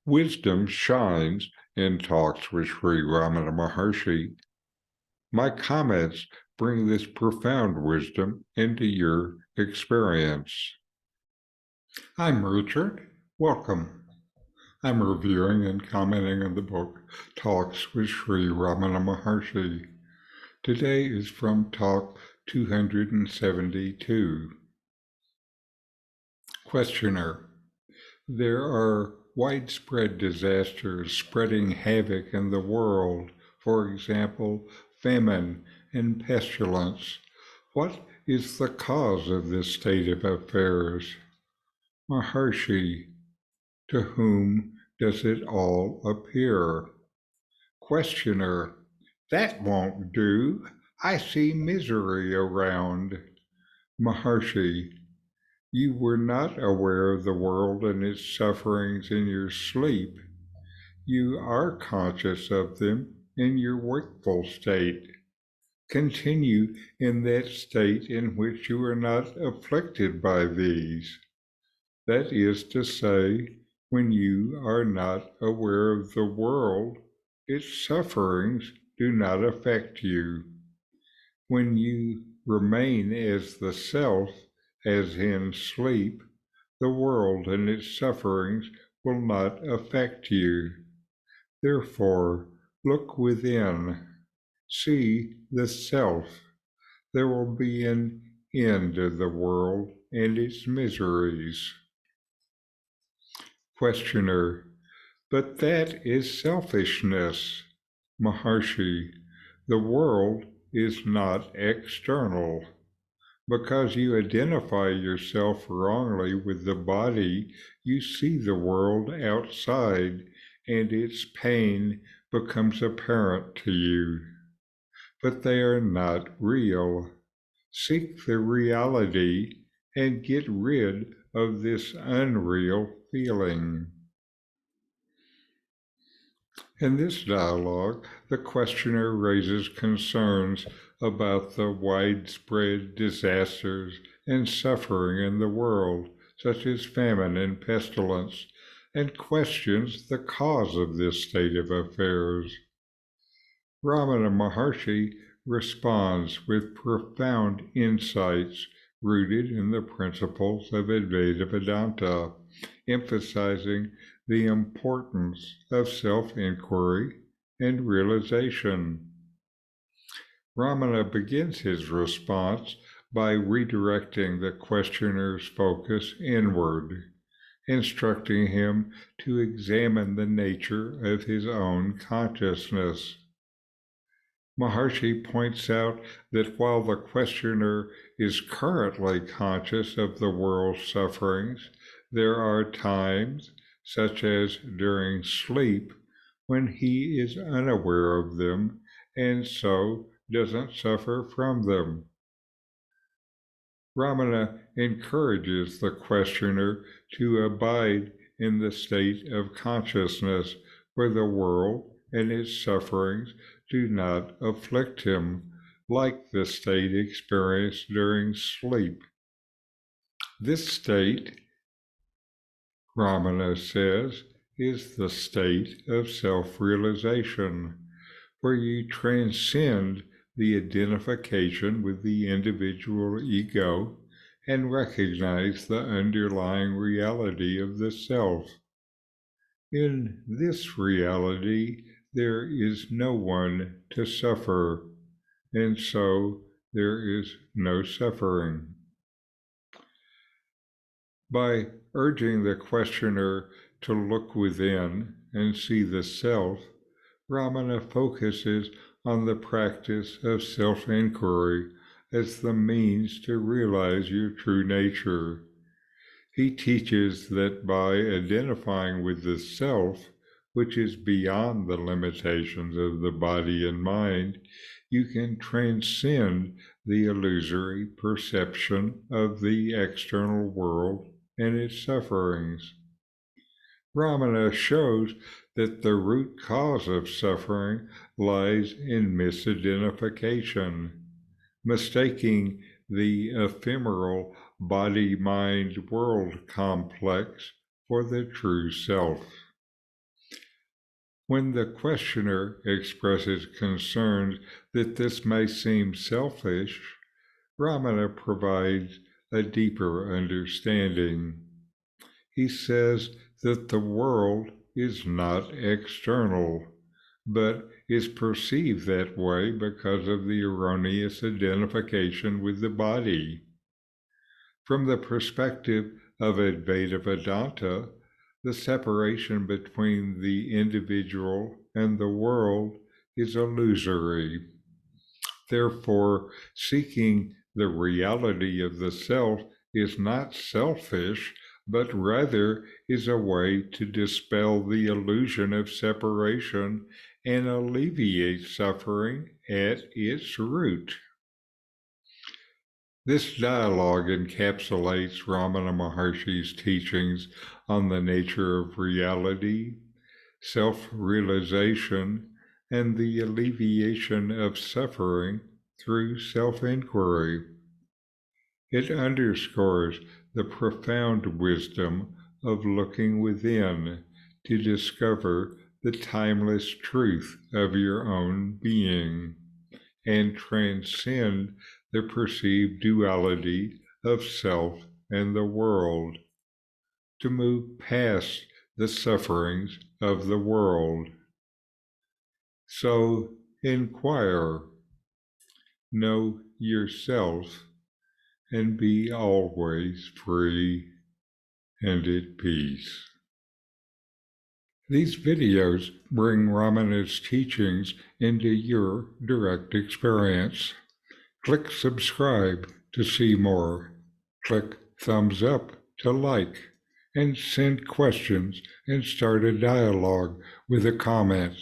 Wisdom shines in talks with Sri Ramana Maharshi. My comments bring this profound wisdom into your experience. I'm Richard. Welcome. I'm reviewing and commenting on the book Talks with Sri Ramana Maharshi. Today is from Talk 272. Questioner. There are widespread disasters spreading havoc in the world, for example, famine and pestilence. What is the cause of this state of affairs? Maharshi, to whom does it all appear? Questioner, that won't do. I see misery around. Maharshi, you were not aware of the world and its sufferings in your sleep. You are conscious of them in your wakeful state. Continue in that state in which you are not afflicted by these. That is to say, when you are not aware of the world, its sufferings do not affect you. When you remain as the self, as in sleep, the world and its sufferings will not affect you. Therefore, look within, see the self. There will be an end of the world and its miseries. Questioner, but that is selfishness. Maharshi, the world is not external. Because you identify yourself wrongly with the body, you see the world outside, and its pain becomes apparent to you. But they are not real. Seek the reality and get rid of this unreal feeling. In this dialogue, the questioner raises concerns about the widespread disasters and suffering in the world, such as famine and pestilence, and questions the cause of this state of affairs. Ramana Maharshi responds with profound insights rooted in the principles of Advaita Vedanta, emphasizing the importance of self-inquiry and realization. Ramana begins his response by redirecting the questioner's focus inward, instructing him to examine the nature of his own consciousness. Maharshi points out that while the questioner is currently conscious of the world's sufferings, there are times, such as during sleep, when he is unaware of them and so doesn't suffer from them. Ramana encourages the questioner to abide in the state of consciousness where the world and its sufferings do not afflict him, like the state experienced during sleep. This state, Ramana says, is the state of self-realization, where you transcend the identification with the individual ego and recognize the underlying reality of the self. In this reality, there is no one to suffer, and so there is no suffering. By urging the questioner to look within and see the self, Ramana focuses on the practice of self-inquiry as the means to realize your true nature. He teaches that by identifying with the self, which is beyond the limitations of the body and mind, you can transcend the illusory perception of the external world and its sufferings. Ramana shows that the root cause of suffering lies in misidentification, mistaking the ephemeral body-mind-world complex for the true self. When the questioner expresses concerns that this may seem selfish, Ramana provides a deeper understanding. He says that the world is not external, but is perceived that way because of the erroneous identification with the body. From the perspective of Advaita Vedanta, the separation between the individual and the world is illusory. Therefore, seeking the reality of the self is not selfish, but rather is a way to dispel the illusion of separation and alleviate suffering at its root. This dialogue encapsulates Ramana Maharshi's teachings on the nature of reality, self-realization, and the alleviation of suffering through self-inquiry. It underscores the profound wisdom of looking within to discover the timeless truth of your own being and transcend the perceived duality of self and the world, to move past the sufferings of the world. So inquire, know yourself, and be always free and at peace. These videos bring Ramana's teachings into your direct experience. Click subscribe to see more. Click thumbs up to like, and send questions and start a dialogue with a comment.